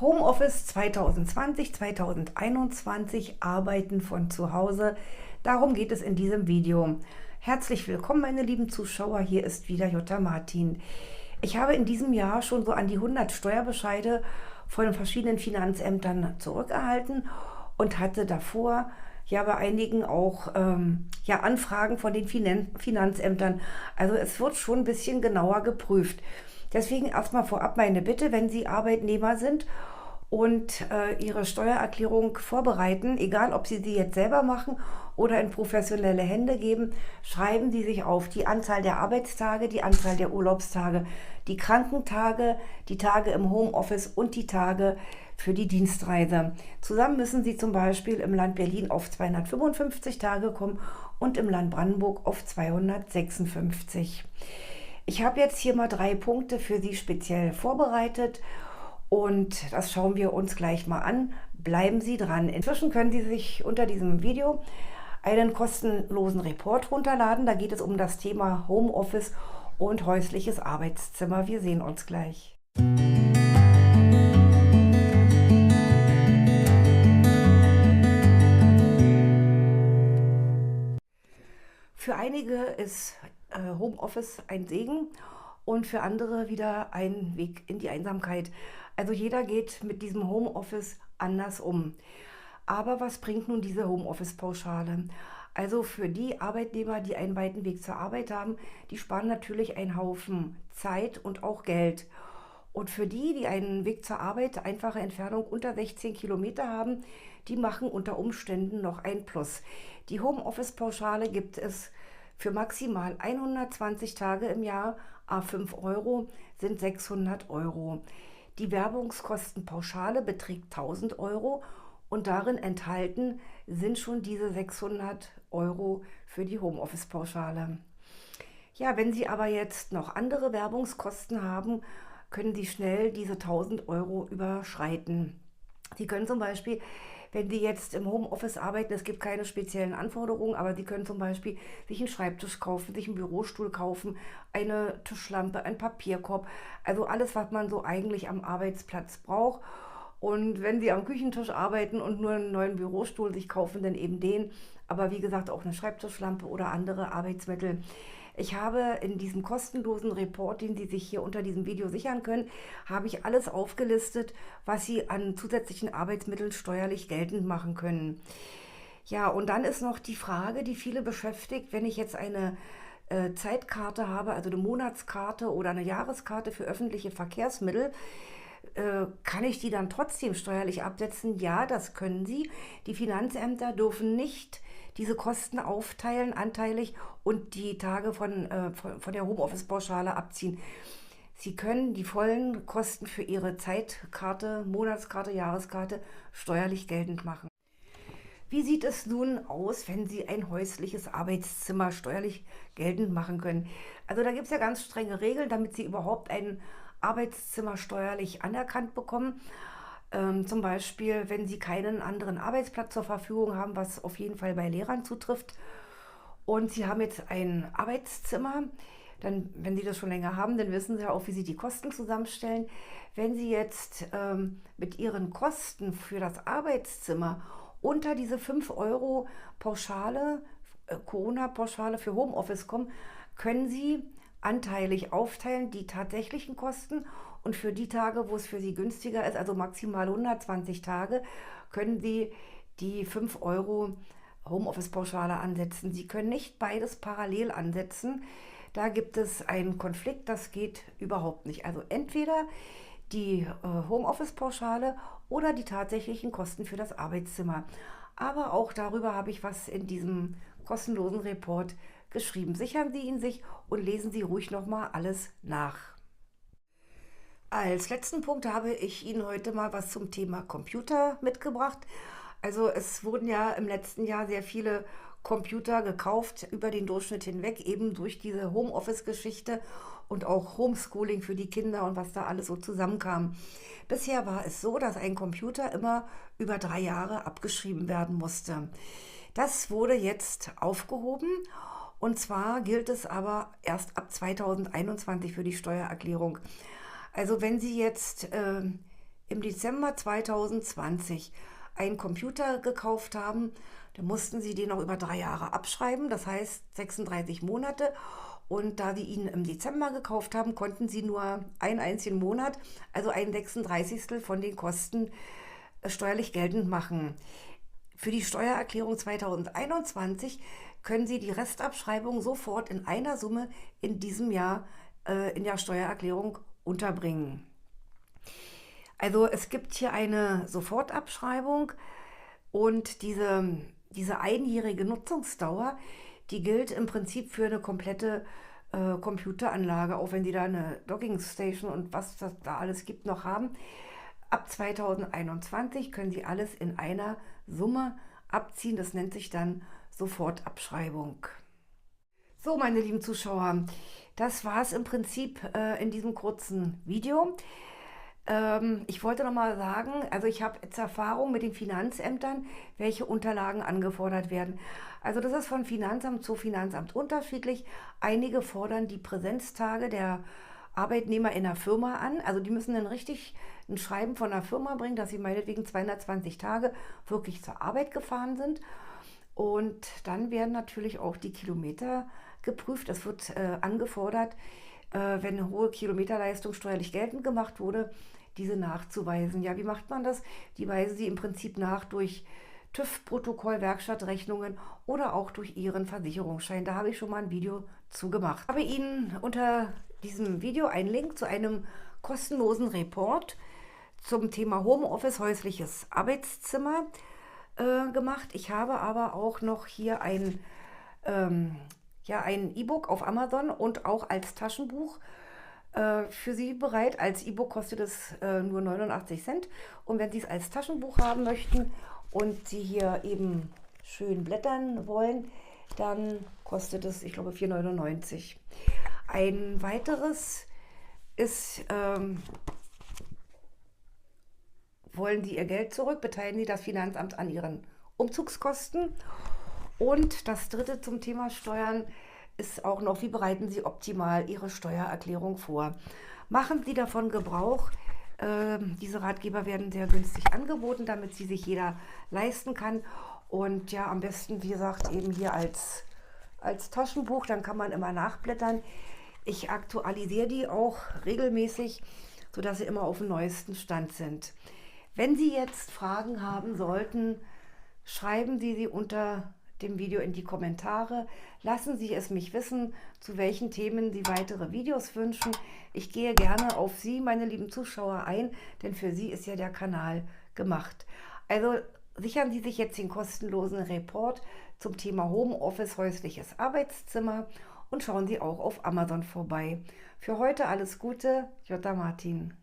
Homeoffice 2020, 2021, Arbeiten von zu Hause. Darum geht es in diesem Video. Herzlich willkommen, meine lieben Zuschauer. Hier ist wieder Jutta Martin. Ich habe in diesem Jahr schon so an die 100 Steuerbescheide von verschiedenen Finanzämtern zurückerhalten und hatte davor ja bei einigen auch Anfragen von den Finanzämtern. Also es wird schon ein bisschen genauer geprüft. Deswegen erstmal vorab meine Bitte, wenn Sie Arbeitnehmer sind und Ihre Steuererklärung vorbereiten, egal ob Sie sie jetzt selber machen oder in professionelle Hände geben, schreiben Sie sich auf die Anzahl der Arbeitstage, die Anzahl der Urlaubstage, die Krankentage, die Tage im Homeoffice und die Tage für die Dienstreise. Zusammen müssen Sie zum Beispiel im Land Berlin auf 255 Tage kommen und im Land Brandenburg auf 256. Ich habe jetzt hier mal 3 Punkte für Sie speziell vorbereitet und das schauen wir uns gleich mal an. Bleiben Sie dran. Inzwischen können Sie sich unter diesem Video einen kostenlosen Report runterladen. Da geht es um das Thema Homeoffice und häusliches Arbeitszimmer. Wir sehen uns gleich. Für einige ist Homeoffice ein Segen und für andere wieder ein Weg in die Einsamkeit. Also jeder geht mit diesem Homeoffice anders um. Aber was bringt nun diese Homeoffice-Pauschale? Also für die Arbeitnehmer, die einen weiten Weg zur Arbeit haben, die sparen natürlich einen Haufen Zeit und auch Geld. Und für die, die einen Weg zur Arbeit, einfache Entfernung unter 16 Kilometer haben, die machen unter Umständen noch ein Plus. Die Homeoffice-Pauschale gibt es für maximal 120 Tage im Jahr, à 5 Euro sind 600 Euro. Die Werbungskostenpauschale beträgt 1000 Euro und darin enthalten sind schon diese 600 Euro für die Homeoffice-Pauschale. Ja, wenn Sie aber jetzt noch andere Werbungskosten haben, können Sie schnell diese 1000 Euro überschreiten. Sie können zum Beispiel, wenn Sie jetzt im Homeoffice arbeiten, es gibt keine speziellen Anforderungen, aber Sie können zum Beispiel sich einen Schreibtisch kaufen, sich einen Bürostuhl kaufen, eine Tischlampe, einen Papierkorb, also alles, was man so eigentlich am Arbeitsplatz braucht. Und wenn Sie am Küchentisch arbeiten und nur einen neuen Bürostuhl sich kaufen, dann eben den. Aber wie gesagt, auch eine Schreibtischlampe oder andere Arbeitsmittel. Ich habe in diesem kostenlosen Report, den Sie sich hier unter diesem Video sichern können, habe ich alles aufgelistet, was Sie an zusätzlichen Arbeitsmitteln steuerlich geltend machen können. Ja, und dann ist noch die Frage, die viele beschäftigt, wenn ich jetzt eine Zeitkarte habe, also eine Monatskarte oder eine Jahreskarte für öffentliche Verkehrsmittel, kann ich die dann trotzdem steuerlich absetzen? Ja, das können Sie. Die Finanzämter dürfen nicht diese Kosten aufteilen, anteilig und die Tage von der Homeoffice-Pauschale abziehen. Sie können die vollen Kosten für Ihre Zeitkarte, Monatskarte, Jahreskarte steuerlich geltend machen. Wie sieht es nun aus, wenn Sie ein häusliches Arbeitszimmer steuerlich geltend machen können? Also da gibt es ja ganz strenge Regeln, damit Sie überhaupt ein Arbeitszimmer steuerlich anerkannt bekommen. Zum Beispiel, wenn Sie keinen anderen Arbeitsplatz zur Verfügung haben, was auf jeden Fall bei Lehrern zutrifft. Und Sie haben jetzt ein Arbeitszimmer, dann, wenn Sie das schon länger haben, dann wissen Sie ja auch, wie Sie die Kosten zusammenstellen. Wenn Sie jetzt mit Ihren Kosten für das Arbeitszimmer unter diese 5 Euro Pauschale, Corona-Pauschale für Homeoffice kommen, können Sie anteilig aufteilen die tatsächlichen Kosten und für die Tage, wo es für Sie günstiger ist, also maximal 120 Tage, können Sie die 5 Euro Homeoffice-Pauschale ansetzen. Sie können nicht beides parallel ansetzen. Da gibt es einen Konflikt, das geht überhaupt nicht. Also entweder die Homeoffice-Pauschale oder die tatsächlichen Kosten für das Arbeitszimmer. Aber auch darüber habe ich was in diesem kostenlosen Report geschrieben. Sichern Sie ihn sich und lesen Sie ruhig nochmal alles nach. Als letzten Punkt habe ich Ihnen heute mal was zum Thema Computer mitgebracht. Also es wurden ja im letzten Jahr sehr viele Computer gekauft über den Durchschnitt hinweg, eben durch diese Homeoffice-Geschichte und auch Homeschooling für die Kinder und was da alles so zusammenkam. Bisher war es so, dass ein Computer immer über 3 Jahre abgeschrieben werden musste. Das wurde jetzt aufgehoben und zwar gilt es aber erst ab 2021 für die Steuererklärung. Also wenn Sie jetzt im Dezember 2020 einen Computer gekauft haben, dann mussten sie den noch über 3 Jahre abschreiben, das heißt 36 Monate. Und da sie ihn im Dezember gekauft haben, konnten sie nur einen einzigen Monat, also ein 36. von den Kosten steuerlich geltend machen. Für die Steuererklärung 2021 können Sie die Restabschreibung sofort in einer Summe in diesem Jahr in der Steuererklärung unterbringen. Also es gibt hier eine Sofortabschreibung und diese einjährige Nutzungsdauer, die gilt im Prinzip für eine komplette Computeranlage, auch wenn Sie da eine Dockingstation und was das da alles gibt noch haben. Ab 2021 können Sie alles in einer Summe abziehen. Das nennt sich dann Sofortabschreibung. So, meine lieben Zuschauer, das war es im Prinzip in diesem kurzen Video. Ich wollte noch mal sagen, also ich habe jetzt Erfahrung mit den Finanzämtern, welche Unterlagen angefordert werden. Also das ist von Finanzamt zu Finanzamt unterschiedlich. Einige fordern die Präsenztage der Arbeitnehmer in der Firma an. Also die müssen dann richtig ein Schreiben von der Firma bringen, dass sie meinetwegen 220 Tage wirklich zur Arbeit gefahren sind. Und dann werden natürlich auch die Kilometer geprüft. Es wird angefordert, wenn eine hohe Kilometerleistung steuerlich geltend gemacht wurde, diese nachzuweisen. Ja, wie macht man das? Die weisen Sie im Prinzip nach durch TÜV-Protokoll, Werkstattrechnungen oder auch durch Ihren Versicherungsschein. Da habe ich schon mal ein Video zu gemacht. Ich habe Ihnen unter diesem Video einen Link zu einem kostenlosen Report zum Thema Homeoffice, häusliches Arbeitszimmer gemacht. Ich habe aber auch noch hier ein E-Book auf Amazon und auch als Taschenbuch für Sie bereit. Als E-Book kostet es nur 89 Cent. Und wenn Sie es als Taschenbuch haben möchten und Sie hier eben schön blättern wollen, dann kostet es, ich glaube, 4,99. Ein weiteres ist, wollen Sie Ihr Geld zurück, beteiligen Sie das Finanzamt an Ihren Umzugskosten. Und das dritte zum Thema Steuern ist auch noch, wie bereiten Sie optimal Ihre Steuererklärung vor. Machen Sie davon Gebrauch. Diese Ratgeber werden sehr günstig angeboten, damit sie sich jeder leisten kann. Und ja, am besten, wie gesagt, eben hier als Taschenbuch, dann kann man immer nachblättern. Ich aktualisiere die auch regelmäßig, sodass sie immer auf dem neuesten Stand sind. Wenn Sie jetzt Fragen haben sollten, schreiben Sie sie unter dem Video in die Kommentare. Lassen Sie es mich wissen, zu welchen Themen Sie weitere Videos wünschen. Ich gehe gerne auf Sie, meine lieben Zuschauer, ein, denn für Sie ist ja der Kanal gemacht. Also sichern Sie sich jetzt den kostenlosen Report zum Thema Homeoffice, häusliches Arbeitszimmer und schauen Sie auch auf Amazon vorbei. Für heute alles Gute, Jutta Martin.